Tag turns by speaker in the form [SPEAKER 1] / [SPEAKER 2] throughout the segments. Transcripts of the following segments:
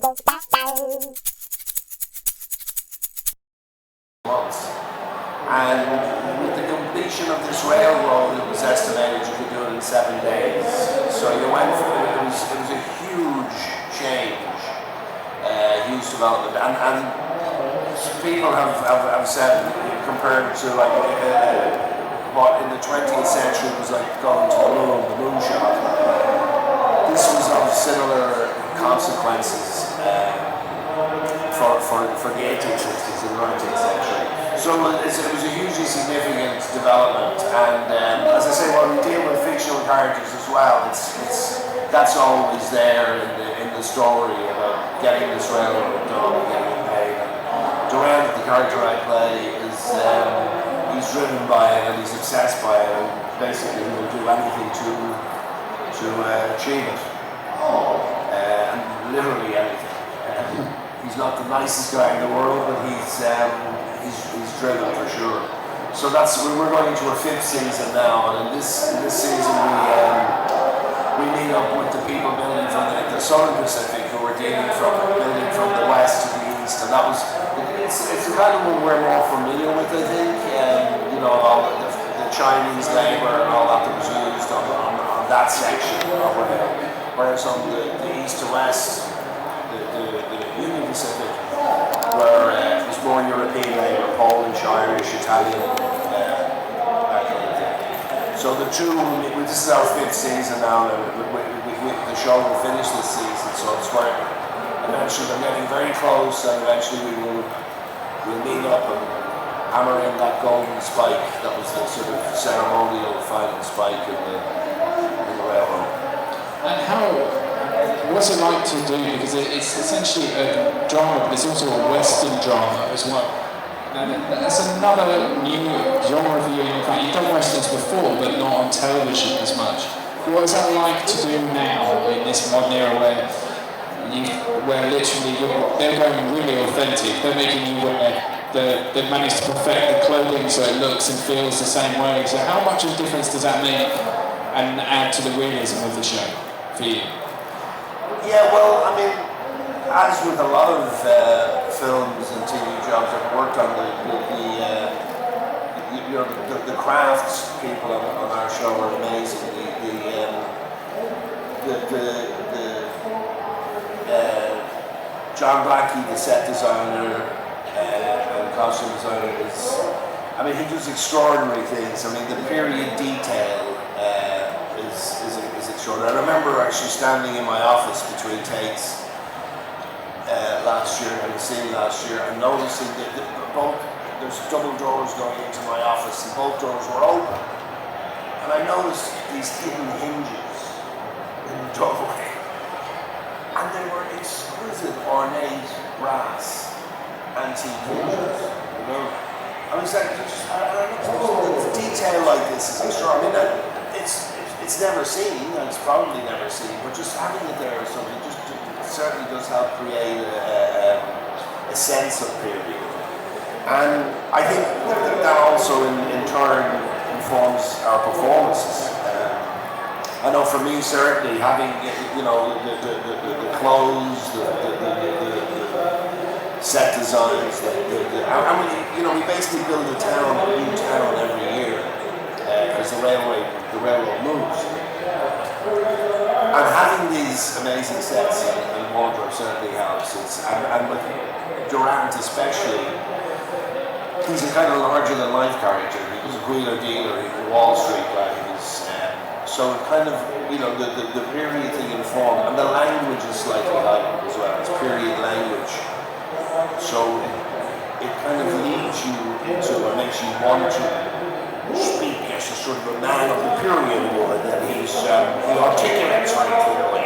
[SPEAKER 1] months. And with the completion of this railroad, it was estimated you could do it in 7 days. So you went for it was a huge change, huge development. And people have said, compared to like what in the 20th century was like going to the moon shot. This was of similar consequences for the 18th, 60s and 19th century. So it was a hugely significant development, and as I say, when we deal with fictional characters as well, that's always there in the story about getting this railroad done and getting it paid. And Durant, the character I play, is he's driven by it and he's obsessed by it, and basically he will do anything to achieve it, and literally anything. He's not the nicest guy in the world, but he's driven for sure. So we're going into our 5th season now, and in this season we meet up with the people building from the Southern Pacific, who are building from the west to the east, and it's the kind of one we're more familiar with, I think. All the Chinese labor and all that was used on that section of rail, whereas on the east to west, the Union Pacific, where it was more European labor, Polish, Irish, Italian, that kind of thing. So this is our 5th season now, and the show will finish this season, so it's where eventually we're getting very close, and eventually we'll meet up and hammer in that golden spike that was the sort of ceremonial final spike in the railroad.
[SPEAKER 2] And what's it like to do? Because it's essentially a drama, but it's also a Western drama as well. And that's another new genre for you. In fact, you've done Westerns before, but not on television as much. What is that like to do now in this modern era where literally they're going really authentic? They're making you wear they've managed to perfect the clothing so it looks and feels the same way. So how much of a difference does that make and add to the realism of the show for you?
[SPEAKER 1] Yeah, well, I mean, as with a lot of films and TV jobs I've worked on, the crafts people on our show are amazing. John Blackie, the set designer and costume designer, he does extraordinary things. I mean, the period detail is extraordinary. I remember actually standing in my office between takes last year and noticing that there's double doors going into my office, and both doors were open. And I noticed these hidden hinges in the doorway, and they were exquisite, ornate brass antique hinges. I was like, detail like this is extraordinary. It's never seen, and it's probably never seen, but just having it there or something certainly does help create a sense of period. And I think that also in turn informs our performances. I know for me, certainly, having the clothes, the set designs, we basically build a new town every year because the railroad moves. And having these amazing sets and wardrobe certainly helps. And with Durant especially, he's a kind of larger than life character. He was a wheeler dealer, he was a Wall Street guy. So kind of, the period thing informed, and the language is slightly heightened as well. It's period language. So it kind of leads you into or makes you want to speak as a sort of a man of the period woman, that he articulates very clearly.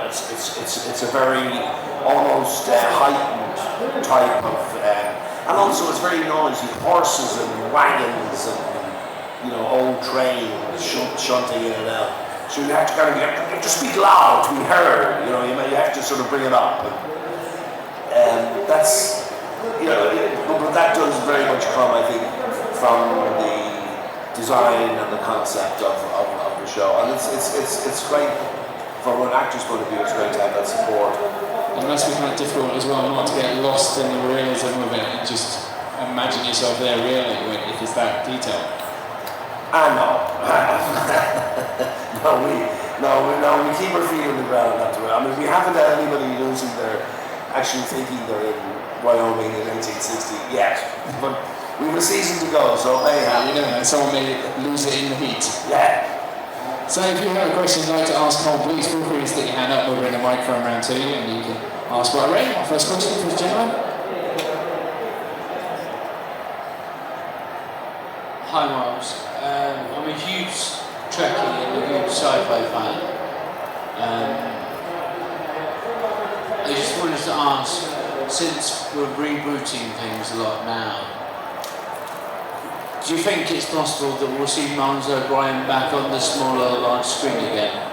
[SPEAKER 1] It's a very almost heightened type of, and also it's very noisy, horses and wagons and old trains shunting in and out. So you have to speak loud to be heard. You have to sort of bring it up. And that's, but that does very much come, I think, from the design and the concept of the show. And it's great, from an actor's point of view, it's great to have that support.
[SPEAKER 2] And must be kind of difficult as well not to get lost in the realism of it and just imagine yourself there really if it's that detailed.
[SPEAKER 1] No. we keep our feet on the ground. I mean, we haven't had anybody losing their, actually thinking they're in Wyoming in 1860 yet, but we have a season to go, so hey.
[SPEAKER 2] You know, someone may lose it in the heat.
[SPEAKER 1] Yeah.
[SPEAKER 2] So if you have a question you'd like to ask Colm, please feel free to stick your hand up. We'll bring the microphone around to you and you can ask right away. Our first question for the gentleman.
[SPEAKER 3] Hi Miles, I'm a huge Trekkie and a huge sci-fi fan. I just wanted to ask, since we're rebooting things a lot now, do you think it's possible that we'll see Miles O'Brien back on the smaller large screen again?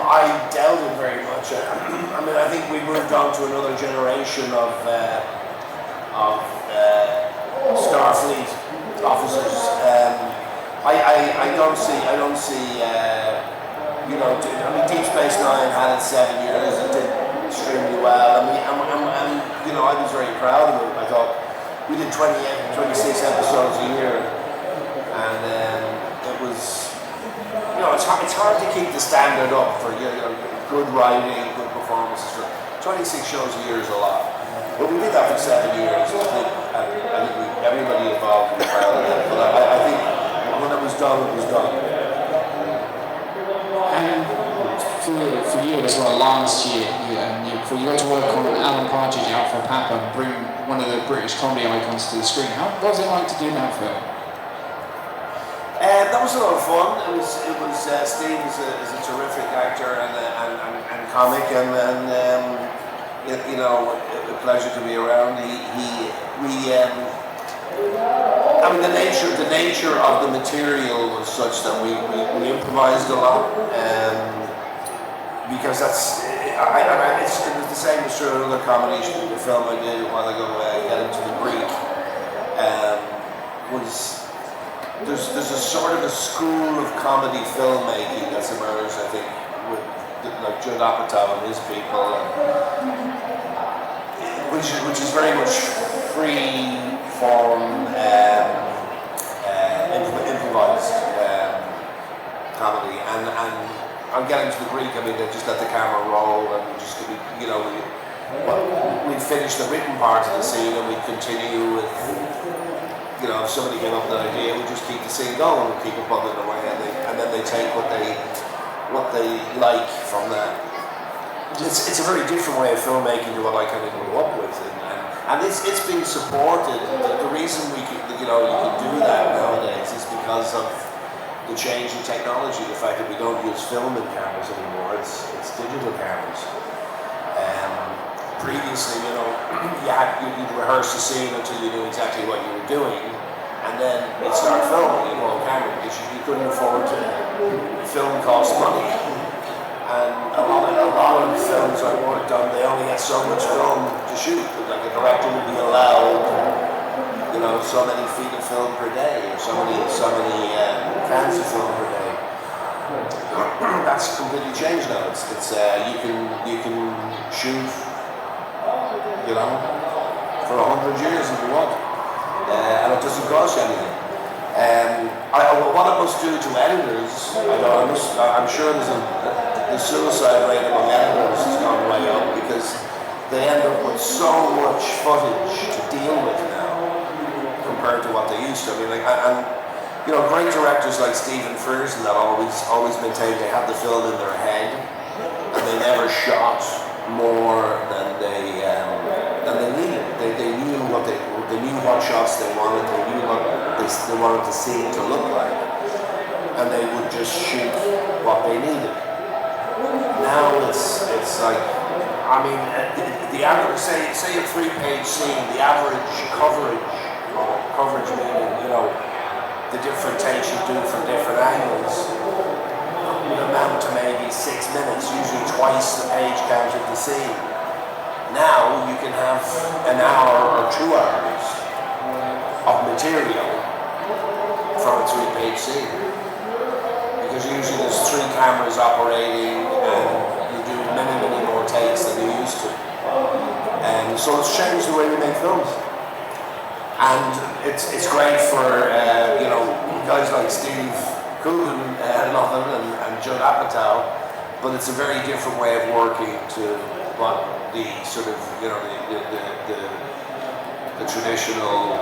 [SPEAKER 1] I doubt it very much. I mean, I think we moved on to another generation of Starfleet officers. I don't see. You know, I mean, Deep Space Nine had it 7 years. It did extremely well. I mean, you know, I was very proud of it. I thought we did 26 episodes a year, and it was. You know, it's hard to keep the standard up for good writing, good performances. 26 shows a year is a lot. But we did that for 7 years. I think everybody involved was proud of that. But I think when it was done, it was done.
[SPEAKER 2] And for you as well, last year, you got to work on Alan Partridge Out for Papa and bring one of the British comedy icons to the screen. How was it like to do that film?
[SPEAKER 1] That was a lot of fun. It was Steve is a terrific actor and comic, and you know, a pleasure to be around. I mean, the nature of the material was such that we improvised a lot, because that's it was the same as through another comedy film I did a while ago. Get Into the Greek was. There's a sort of a school of comedy filmmaking that's emerged, I think, with like Judd Apatow and his people, which is very much free form, improvised comedy, and I'm Getting to the Greek. I mean, they just let the camera roll, and we just we'd finish the written part of the scene, and we'd continue with. You know, if somebody came up with an idea, we just keep the scene going and keep it bubbling away, and then they take what they like from that. It's a very different way of filmmaking to what I kind of grew up with, and it's been supported. The reason you can do that nowadays is because of the change in technology. The fact that we don't use film and cameras anymore; it's digital cameras. Previously, you know, you'd rehearse the scene until you knew exactly what you were doing, and then you'd start filming on camera because you couldn't afford to. Film cost money, and a lot of the films I worked on, they only had so much film to shoot. Like a director would be allowed, you know, so many feet of film per day, or so many cans of film per day. That's completely changed now. It's you can shoot. You know, for 100 years if you want, and it doesn't cost you anything. What it must do to editors, I'm sure the suicide rate among editors has gone way up because they end up with so much footage to deal with now compared to what they used to. I mean, you know, great directors like Stephen Frears that always maintained they had the film in their head and they never shot more than they needed. They knew what shots they wanted. They knew what they wanted the scene to look like, and they would just shoot what they needed. Now it's like, I mean, the average say a 3-page scene, the average coverage meaning, you know, the different takes you do from different angles would amount to maybe 6 minutes, usually twice the page count of the scene. Now you can have an hour or 2 hours of material from a 3-page scene. Because usually there's 3 cameras operating and you do many so it's changed the way we make films. And it's great for guys like Steve Coogan and Judd Apatow, but it's a very different way of working to what the sort of the traditional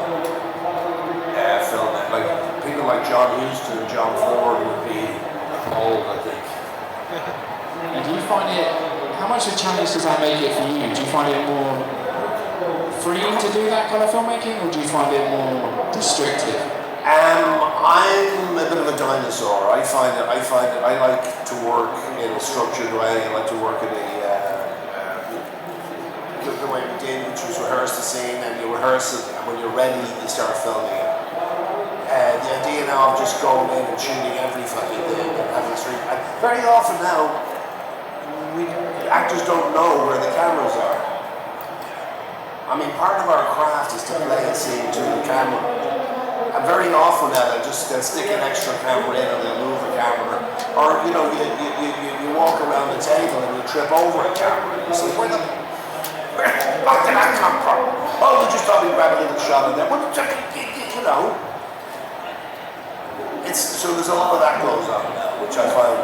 [SPEAKER 1] film, like people like John Huston and John Ford would be appalled, I think.
[SPEAKER 2] And do you find it, how much of a challenge does that make it for you? Do you find it more freeing to do that kind of filmmaking, or do you find it more restrictive?
[SPEAKER 1] I'm a bit of a dinosaur. I like to work in a structured way. I like to work in the way we did, which was rehearse the scene, and you rehearse it, and when you're ready, you start filming it. The idea now of just going in and shooting every fucking thing and having three. Very often now, actors don't know where the cameras are. I mean, part of our craft is to play a scene to the camera. And very often now they'll stick an extra camera in, or they'll move a camera. Or, you walk around the table and you trip over a camera. And you say, where did that come from? Oh, we just thought we'd grab a little shot of that. Well, so there's a lot of that goes on now, which I find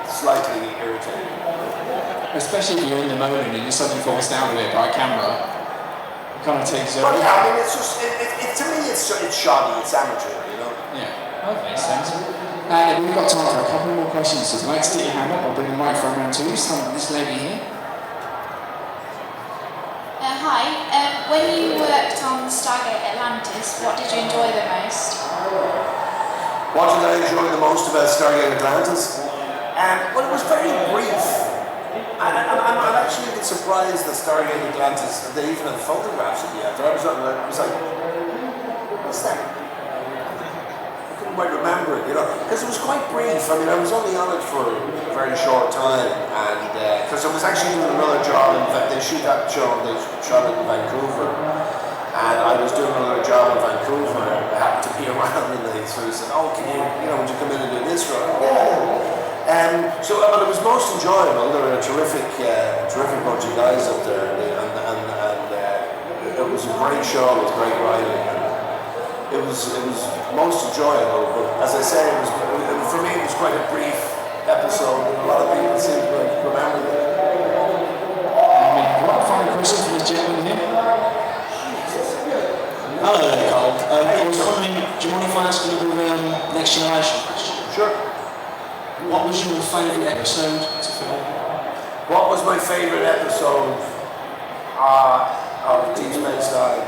[SPEAKER 1] slightly irritating.
[SPEAKER 2] Especially if you're in the moment and you're suddenly forced down a bit by a camera. Kind of takes over.
[SPEAKER 1] Well, yeah, I mean, it's just, to me, it's shoddy, it's amateur,
[SPEAKER 2] Yeah, that makes sense. We've got time for a couple more questions, so if you'd like to stick your hand up, I'll bring the microphone around to you. Start with this lady here.
[SPEAKER 4] Hi, when you worked on Stargate Atlantis, what did you enjoy the most?
[SPEAKER 1] What did I enjoy the most about Stargate Atlantis? Well, it was very brief. I'm actually a bit surprised that Stargate Atlantis, they even had photographs of the actor. I was like, what's that? I couldn't quite remember it, because it was quite brief. I mean, I was only on it for a very short time, and because I was actually doing another job. In fact, they shoot that show, they shot it in Vancouver, and I was doing another job in Vancouver, and I happened to be around, and they sort of said, oh, would you come in and do this role? Yeah. But it was most enjoyable. There were a terrific bunch of guys up there, and it was a great show. It was great writing. And it was most enjoyable. But as I say, for me it was quite a brief episode. And a lot of people seem to remember it.
[SPEAKER 2] One final question for this gentleman here.
[SPEAKER 5] Hello there, Colm. I was wondering, do you mind if I ask you the Next Generation question?
[SPEAKER 1] Sure.
[SPEAKER 5] What was your favourite episode to film?
[SPEAKER 1] What was my favourite episode of Deep Space Nine?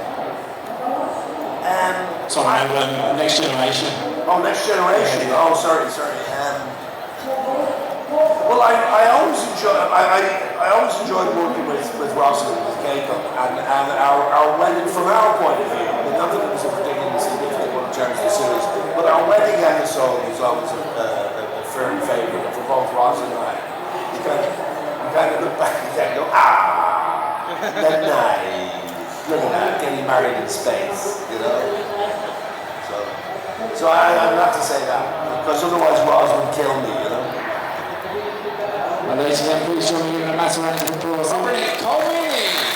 [SPEAKER 2] Sorry, Next Generation.
[SPEAKER 1] Oh, Next Generation. Oh, sorry. Well, I always enjoyed working with Rosalind, with Keiko, and our wedding, from our point of view. I mean, not that it was a particularly significant one in terms of the series, but our wedding episode was always a firm favourite for both Roz and I. You kind of look back and go, they're nice. Look at that, getting married in space, So I'd have to say that, because otherwise Roz would kill me,
[SPEAKER 2] Ladies and gentlemen, please join me in a massive round of applause.
[SPEAKER 3] Colm Meaney.